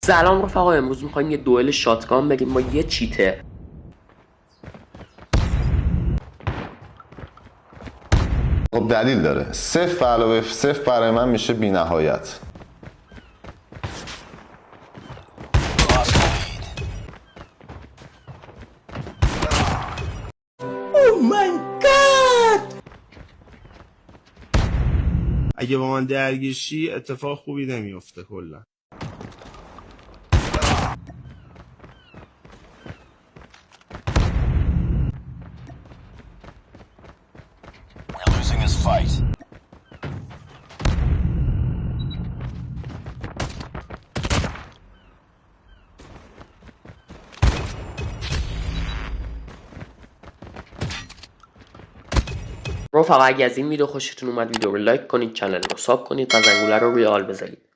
سلام رفقا، امروز میخوایم یه دوئل شاتگان بگیم با یه چیته. خب دلیل داره. 0 علاوه 0 برای من میشه بی نهایت. اگه با من درگیرشی اتفاق خوبی نمیفته کلا. We're losing this fight. رفقا اگه از این ویدیو خوشتون اومد ویدیو رو لایک کنید، چنل رو ساب کنید و زنگوله رو روی آل بزنید.